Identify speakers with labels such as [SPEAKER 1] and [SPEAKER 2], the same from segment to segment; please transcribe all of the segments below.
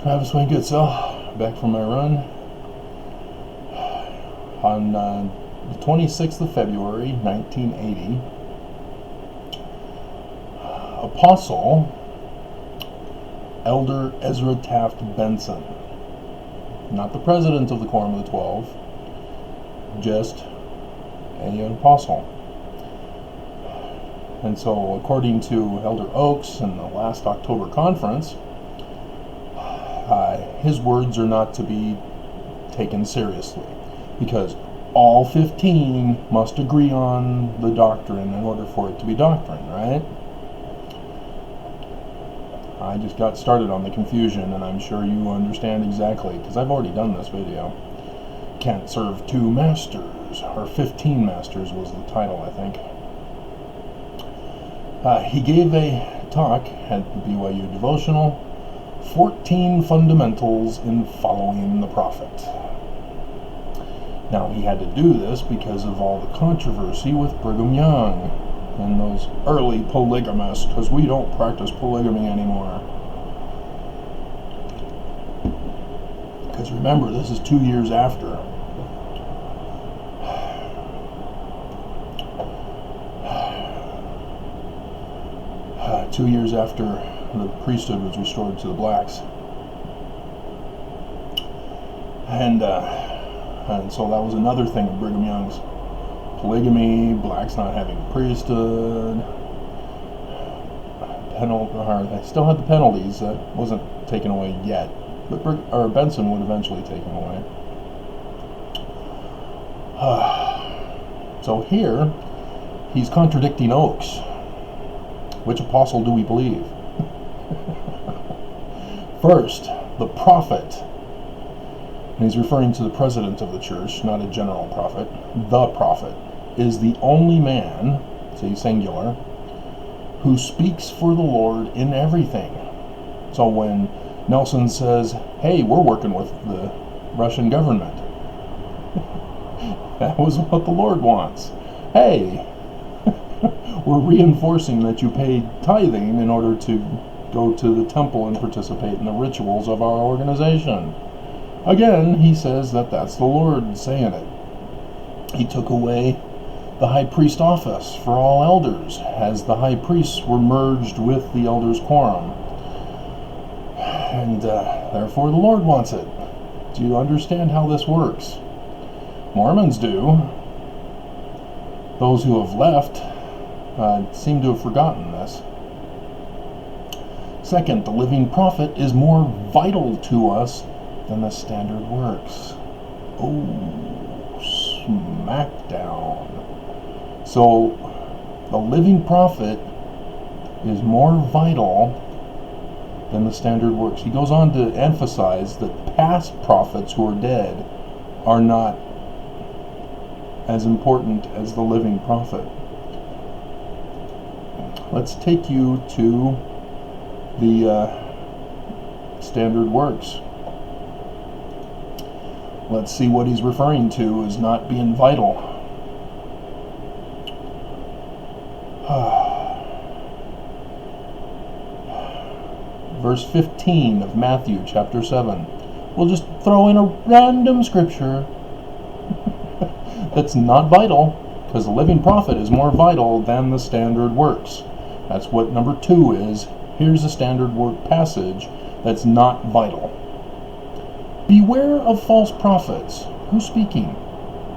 [SPEAKER 1] Travis Wayne Goodsell, back from my run on the 26th of February, 1980. Apostle Elder Ezra Taft Benson, not the president of the Quorum of the 12, just an apostle. And so, according to Elder Oaks in the last October conference, his words are not to be taken seriously, because all 15 must agree on the doctrine in order for it to be doctrine, right? I just got started on the confusion, and I'm sure you understand exactly, because I've already done this video. Can't serve two masters, or 15 masters was the title, I think. He gave a talk at the BYU Devotional, 14 Fundamentals in Following the Prophet. Now, he had to do this because of all the controversy with Brigham Young and those early polygamists, because we don't practice polygamy anymore. Because remember, this is 2 years after. Two years after the priesthood was restored to the blacks. And so that was another thing of Brigham Young's: polygamy, blacks not having a priesthood, they still had the penalties. That wasn't taken away yet, but Benson would eventually take them away. So here, he's contradicting Oaks. Which apostle do we believe? First, the prophet. And he's referring to the president of the church, not a general prophet. The prophet is the only man, say singular, who speaks for the Lord in everything. So when Nelson says, hey, we're working with the Russian government, that was what the Lord wants. Hey, we're reinforcing that you pay tithing in order to go to the temple and participate in the rituals of our organization. Again, he says that that's the Lord saying it. He took away the high priest office for all elders, as the high priests were merged with the elders' quorum. And therefore the Lord wants it. Do you understand how this works? Mormons do. Those who have left seem to have forgotten this. Second, the living prophet is more vital to us than the standard works. Oh, smackdown. So, the living prophet is more vital than the standard works. He goes on to emphasize that past prophets who are dead are not as important as the living prophet. Let's take you to the standard works. Let's see what he's referring to as not being vital. Verse 15 of Matthew chapter 7. We'll just throw in a random scripture that's not vital, because the living prophet is more vital than the standard works. That's what number 2 is. Here's a standard work passage that's not vital. Beware of false prophets. Who's speaking?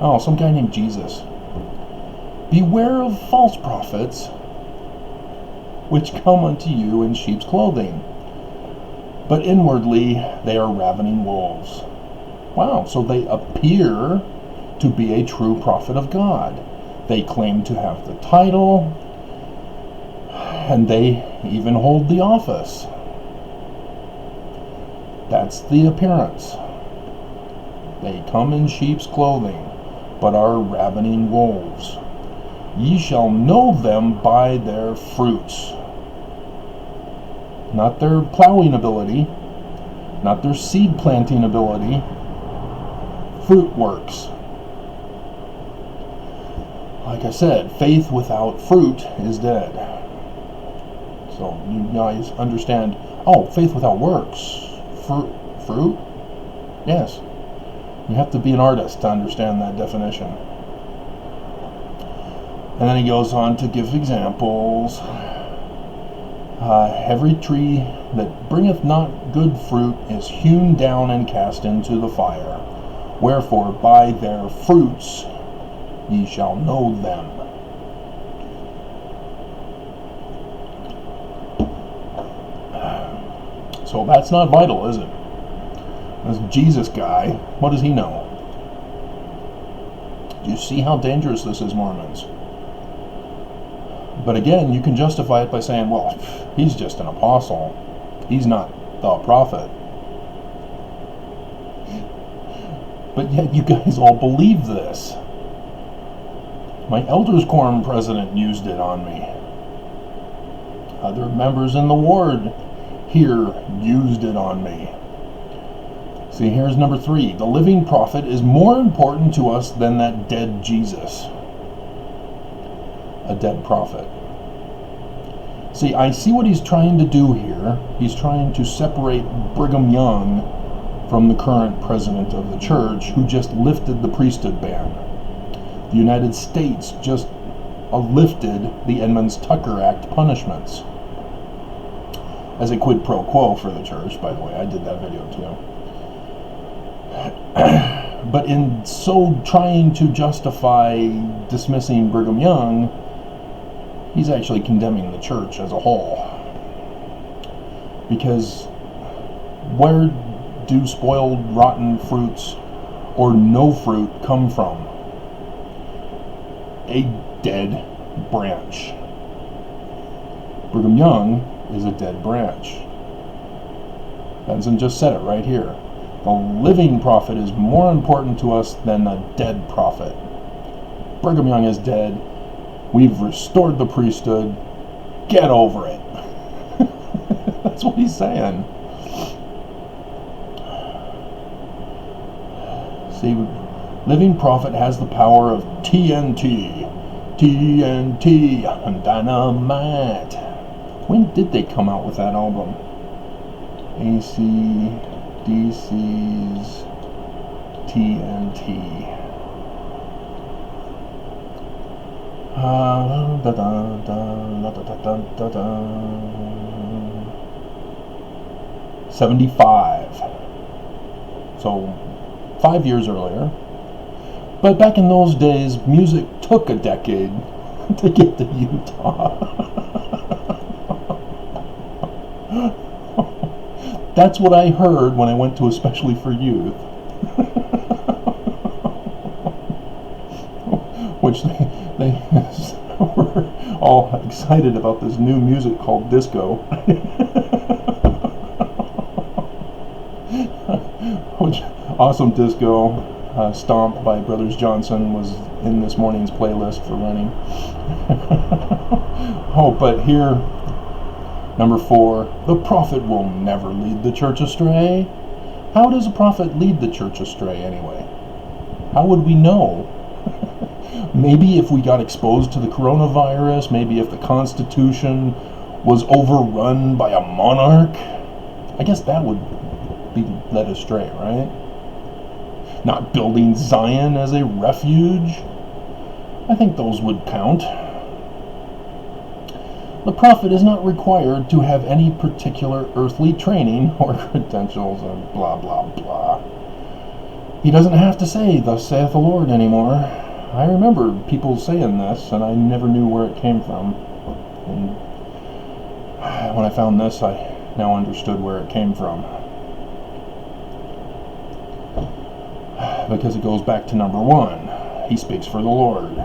[SPEAKER 1] Oh, some guy named Jesus. Beware of false prophets, which come unto you in sheep's clothing, but inwardly they are ravening wolves. Wow, so they appear to be a true prophet of God. They claim to have the title, and they even hold the office. That's the appearance. They come in sheep's clothing, but are ravening wolves. Ye shall know them by their fruits. Not their plowing ability, not their seed planting ability. Fruit works. Like I said, faith without fruit is dead. So you guys understand, oh, faith without works. Fruit? Yes. You have to be an artist to understand that definition. And then he goes on to give examples. Every tree that bringeth not good fruit is hewn down and cast into the fire. Wherefore by their fruits ye shall know them. So that's not vital, is it? This Jesus guy, what does he know? Do you see how dangerous this is, Mormons? But again, you can justify it by saying, well, he's just an apostle. He's not the prophet. But yet you guys all believe this. My Elders Quorum president used it on me. Other members in the ward here used it on me. See, here's number 3. The living prophet is more important to us than that dead Jesus. A dead prophet. See, I see what he's trying to do here. He's trying to separate Brigham Young from the current president of the church, who just lifted the priesthood ban. The United States just lifted the Edmunds-Tucker Act punishments. As a quid pro quo for the church, by the way. I did that video too. But in so trying to justify dismissing Brigham Young, he's actually condemning the church as a whole. Because where do spoiled, rotten fruits or no fruit come from? A dead branch. Brigham Young is a dead branch. Benson just said it right here. The living prophet is more important to us than a dead prophet. Brigham Young is dead. We've restored the priesthood. Get over it. That's what he's saying. See, living prophet has the power of TNT. TNT and dynamite. When did they come out with that album? AC/DC's TNT. 75. So 5 years earlier. But back in those days, music took a decade to get to Utah. That's what I heard when I went to Especially for Youth. Which they were all excited about this new music called disco. Which, awesome disco. Stomp by Brothers Johnson was in this morning's playlist for running. Oh, but here, number 4, the prophet will never lead the church astray. How does a prophet lead the church astray anyway? How would we know? Maybe if we got exposed to the coronavirus, maybe if the Constitution was overrun by a monarch. I guess that would be led astray, right? Not building Zion as a refuge. I think those would count. The prophet is not required to have any particular earthly training or credentials or blah, blah, blah. He doesn't have to say, "Thus saith the Lord," anymore. I remember people saying this, and I never knew where it came from. And when I found this, I now understood where it came from. Because it goes back to number 1. He speaks for the Lord.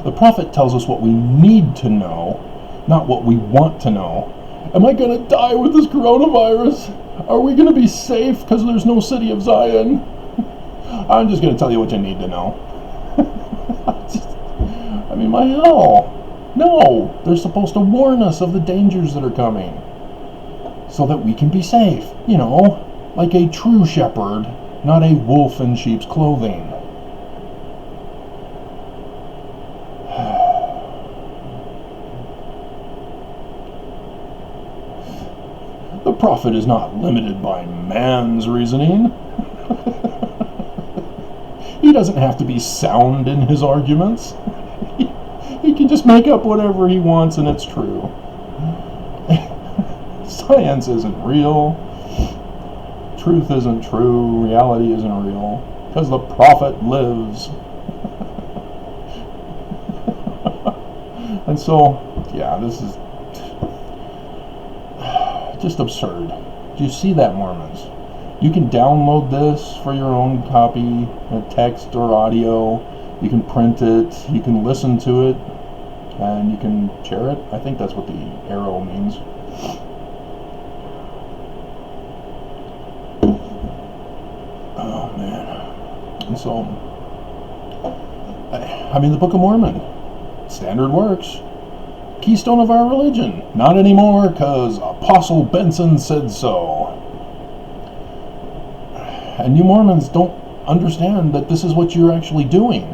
[SPEAKER 1] The prophet tells us what we need to know, not what we want to know. Am I going to die with this coronavirus? Are we going to be safe because there's no city of Zion? I'm just going to tell you what you need to know. I mean, my hell. No, they're supposed to warn us of the dangers that are coming so that we can be safe. You know, like a true shepherd, not a wolf in sheep's clothing. prophet is not limited by man's reasoning. He doesn't have to be sound in his arguments. He can just make up whatever he wants and it's true. Science isn't real. Truth isn't true. Reality isn't real. Because the prophet lives. And so, yeah, this is just absurd. Do you see that, Mormons? You can download this for your own copy, text or audio. You can print it. You can listen to it. And you can share it. I think that's what the arrow means. Oh, man. And so, I mean, the Book of Mormon. Standard works. Keystone of our religion. Not anymore, because Apostle Benson said so. And you Mormons don't understand that this is what you're actually doing.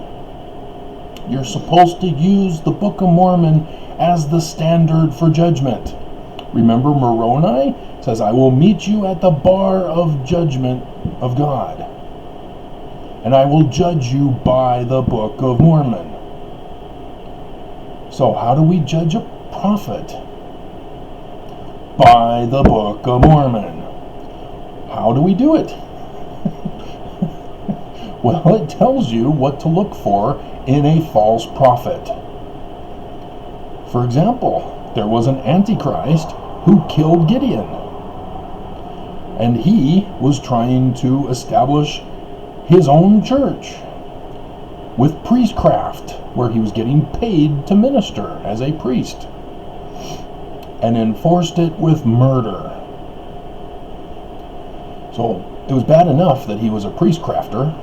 [SPEAKER 1] You're supposed to use the Book of Mormon as the standard for judgment. Remember, Moroni says, I will meet you at the bar of judgment of God, and I will judge you by the Book of Mormon. So how do we judge a prophet? By the Book of Mormon. How do we do it? Well, it tells you what to look for in a false prophet. For example, there was an Antichrist who killed Gideon. And he was trying to establish his own church with priestcraft, where he was getting paid to minister as a priest, and enforced it with murder. So it was bad enough that he was a priestcrafter,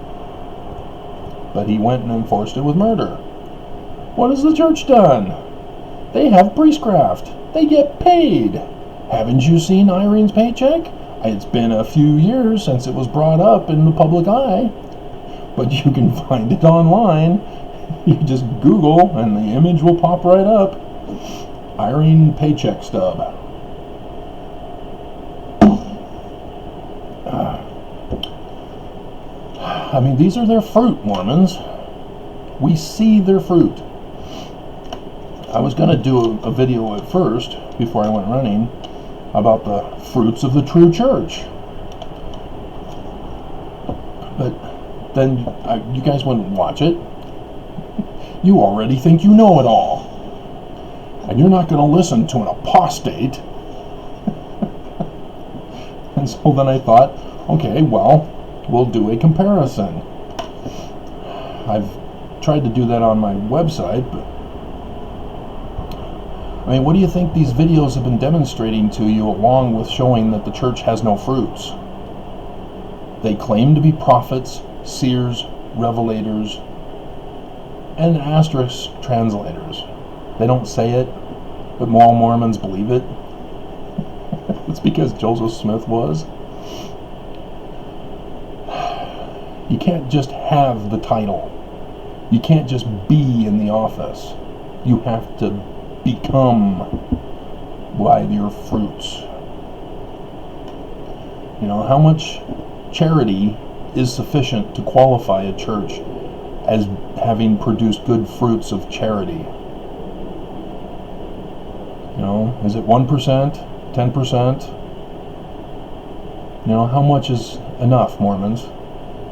[SPEAKER 1] but he went and enforced it with murder. What has the church done? They have priestcraft. They get paid. Haven't you seen Irene's paycheck? It's been a few years since it was brought up in the public eye, but you can find it online. You just Google and the image will pop right up. Irene paycheck stub. I mean, these are their fruit, Mormons. We see their fruit. I was going to do a video at first, before I went running, about the fruits of the true church. But then you guys wouldn't watch it. You already think you know it all. And you're not going to listen to an apostate. And so then I thought, okay, well, we'll do a comparison. I've tried to do that on my website, but I mean, what do you think these videos have been demonstrating to you, along with showing that the church has no fruits? They claim to be prophets, seers, revelators, and asterisk translators. They don't say it, but all Mormons believe it. It's because Joseph Smith was. You can't just have the title. You can't just be in the office. You have to become by your fruits. You know, how much charity is sufficient to qualify a church as having produced good fruits of charity? You know, is it 1%, 10%? You know, how much is enough, Mormons?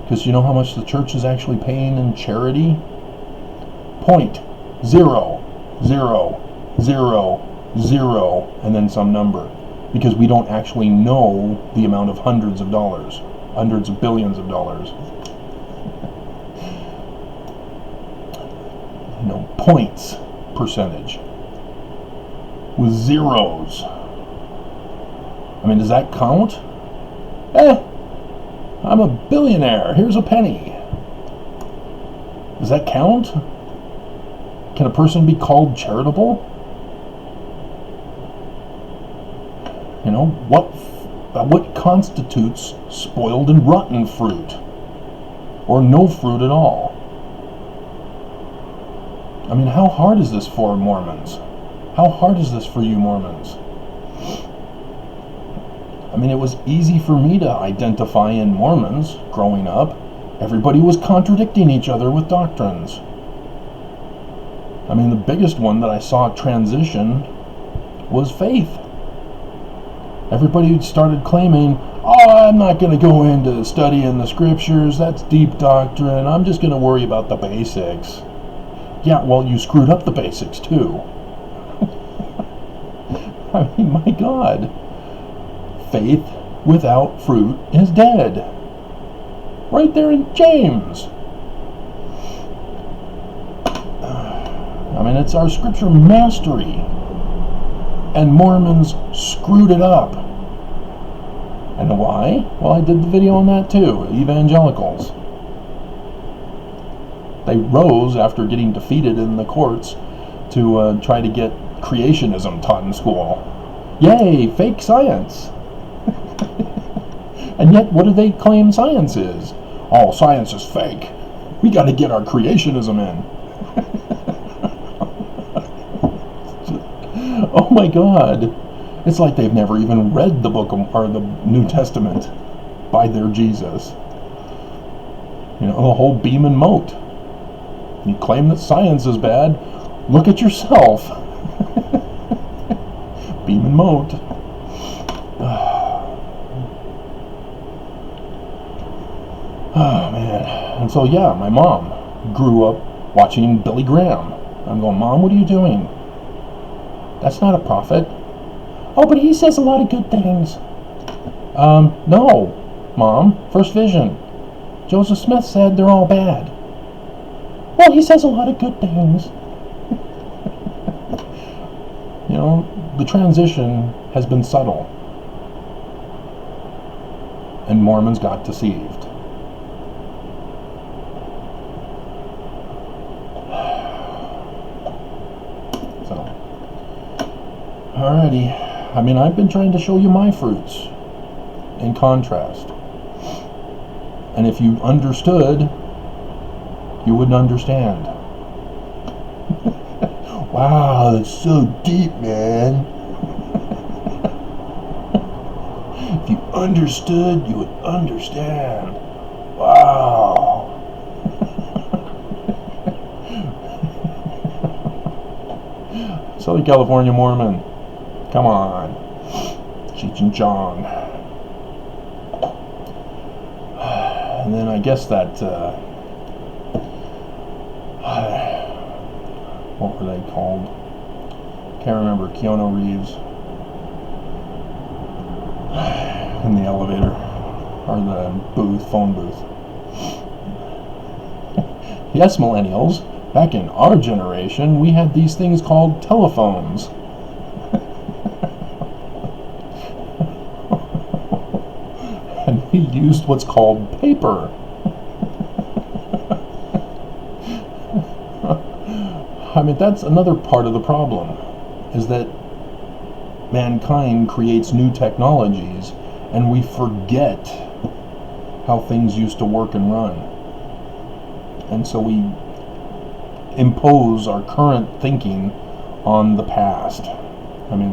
[SPEAKER 1] Because you know how much the church is actually paying in charity? 0.0000 and then some number. Because we don't actually know the amount of hundreds of dollars, hundreds of billions of dollars. You know, points percentage with zeros. I mean, does that count? I'm a billionaire. Here's a penny. Does that count? Can a person be called charitable? You know, what constitutes spoiled and rotten fruit? Or no fruit at all? I mean, how hard is this for Mormons? How hard is this for you Mormons? I mean, it was easy for me to identify in Mormons growing up. Everybody was contradicting each other with doctrines. I mean, the biggest one that I saw transition was faith. Everybody started claiming, oh, I'm not going to go into studying the scriptures, that's deep doctrine, I'm just going to worry about the basics. Yeah, well, you screwed up the basics too. I mean, my God. Faith without fruit is dead. Right there in James. I mean, it's our scripture mastery. And Mormons screwed it up. And why? Well, I did the video on that too. Evangelicals. They rose after getting defeated in the courts to try to get creationism taught in school. Yay, fake science. And yet, what do they claim science is? Oh, science is fake. We got to get our creationism in. Oh my God. It's like they've never even read the book or the New Testament by their Jesus. You know, the whole beam and mote. You claim that science is bad, look at yourself. Beam and mote. Oh man. And so yeah, my mom grew up watching Billy Graham. I'm going, Mom, what are you doing? That's not a prophet. Oh, but he says a lot of good things. No, Mom. First Vision. Joseph Smith said they're all bad. Well, he says a lot of good things. You know, the transition has been subtle. And Mormons got deceived. So, alrighty. I mean, I've been trying to show you my fruits in contrast. And if you understood, you wouldn't understand. Wow, that's so deep, man. If you understood, you would understand. Wow. Southern California Mormon. Come on. Cheech and Chong. And then I guess that, what were they called? Can't remember. Keanu Reeves. In the elevator. Or the booth, phone booth. Yes, millennials. Back in our generation, we had these things called telephones. And we used what's called paper. I mean, that's another part of the problem, is that mankind creates new technologies and we forget how things used to work and run. And so we impose our current thinking on the past. I mean,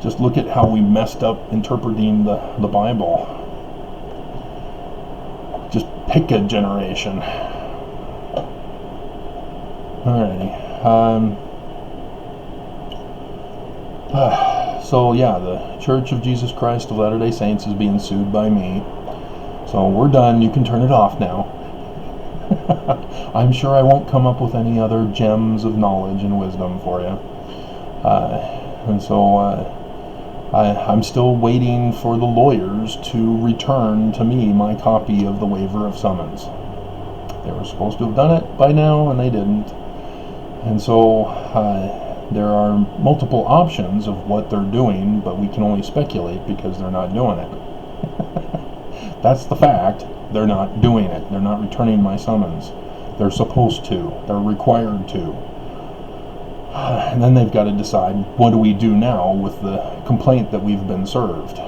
[SPEAKER 1] just look at how we messed up interpreting the Bible. Just pick a generation. Alrighty. So yeah, the Church of Jesus Christ of Latter-day Saints is being sued by me. So we're done. You can turn it off now. I'm sure I won't come up with any other gems of knowledge and wisdom for you. And so I'm still waiting for the lawyers to return to me my copy of the waiver of summons. They were supposed to have done it by now, and they didn't. And so there are multiple options of what they're doing, but we can only speculate because they're not doing it. That's the fact. They're not doing it. They're not returning my summons. They're supposed to. They're required to. And then they've got to decide, what do we do now with the complaint that we've been served?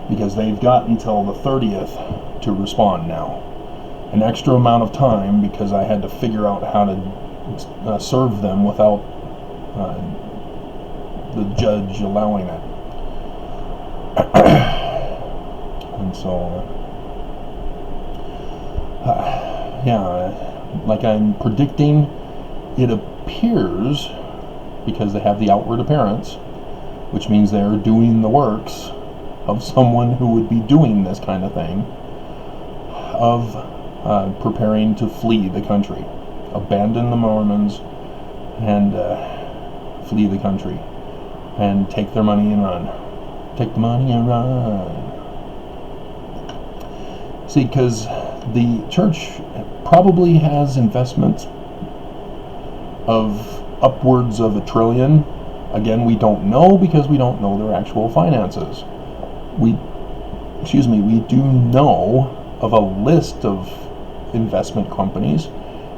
[SPEAKER 1] Because they've got until the 30th to respond now. An extra amount of time because I had to figure out how to serve them without the judge allowing it. And so, yeah, like I'm predicting, it appears, because they have the outward appearance, which means they're doing the works of someone who would be doing this kind of thing, of preparing to flee the country, abandon the Mormons, and flee the country, and take their money and run. Take the money and run. See, because the church probably has investments of upwards of $1 trillion. Again, we don't know because we don't know their actual finances. We do know of a list of investment companies,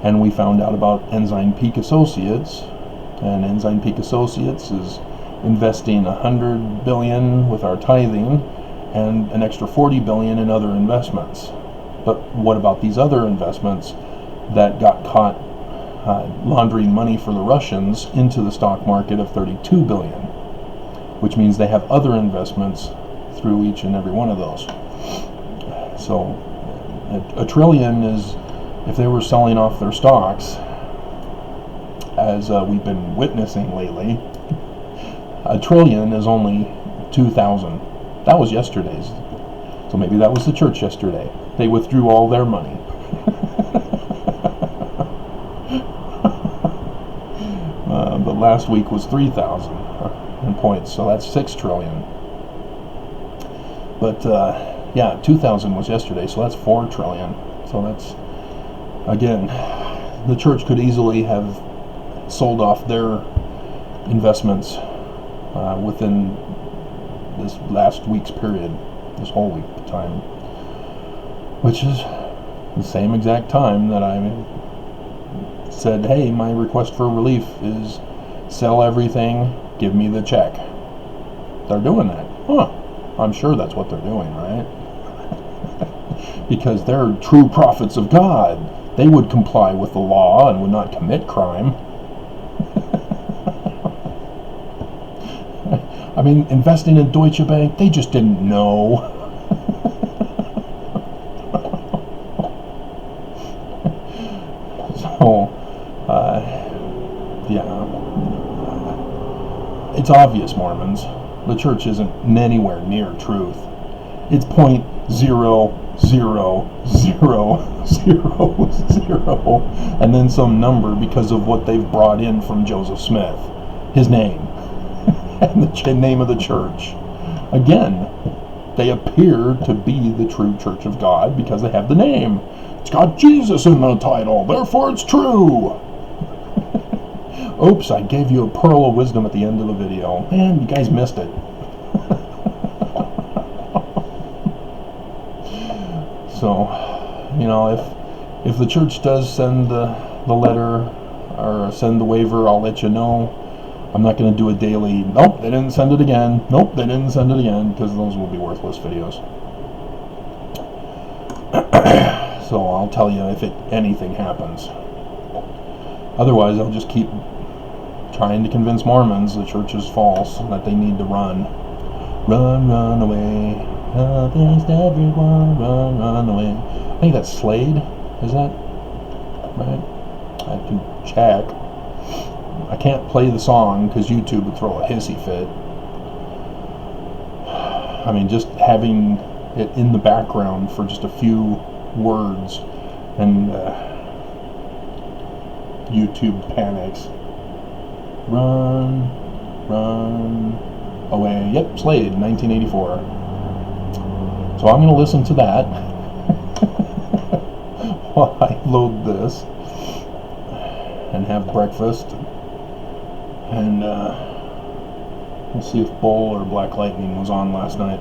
[SPEAKER 1] and we found out about Ensign Peak Associates, and Ensign Peak Associates is investing $100 billion with our tithing and an extra $40 billion in other investments. But what about these other investments that got caught laundering money for the Russians into the stock market of $32 billion, which means they have other investments through each and every one of those. So $1 trillion is, if they were selling off their stocks, as we've been witnessing lately, $1 trillion is only 2,000. That was yesterday's. So maybe that was the church yesterday. They withdrew all their money. But last week was 3,000 in points, so that's 6 trillion. But yeah, 2,000 was yesterday, so that's 4 trillion. So that's, again, the church could easily have sold off their investments within this last week's period, this whole week time, which is the same exact time that I said, hey, my request for relief is sell everything, give me the check. They're doing that. I'm sure that's what they're doing, right? Because they're true prophets of God. They would comply with the law and would not commit crime. I mean, investing in Deutsche Bank, they just didn't know. So, yeah. It's obvious, Mormons. The church isn't anywhere near truth. It's 0.00000 and then some number because of what they've brought in from Joseph Smith. His name. And the name of the church. Again, they appear to be the true Church of God because they have the name. It's got Jesus in the title, therefore it's true. Oops, I gave you a pearl of wisdom at the end of the video. Man, you guys missed it. So, you know, if the church does send the letter or send the waiver, I'll let you know. I'm not going to do a daily, nope, they didn't send it again, nope, they didn't send it again, because those will be worthless videos. So I'll tell you if anything happens. Otherwise, I'll just keep trying to convince Mormons the church is false, that they need to run. Run away. Thanks to everyone. Run away. I think that's Slade. Is that right? I have to check. I can't play the song because YouTube would throw a hissy fit. I mean, just having it in the background for just a few words, and YouTube panics. Run away. Yep, Slade, 1984. So I'm going to listen to that while I load this and have breakfast. And we'll see if Bull or Black Lightning was on last night.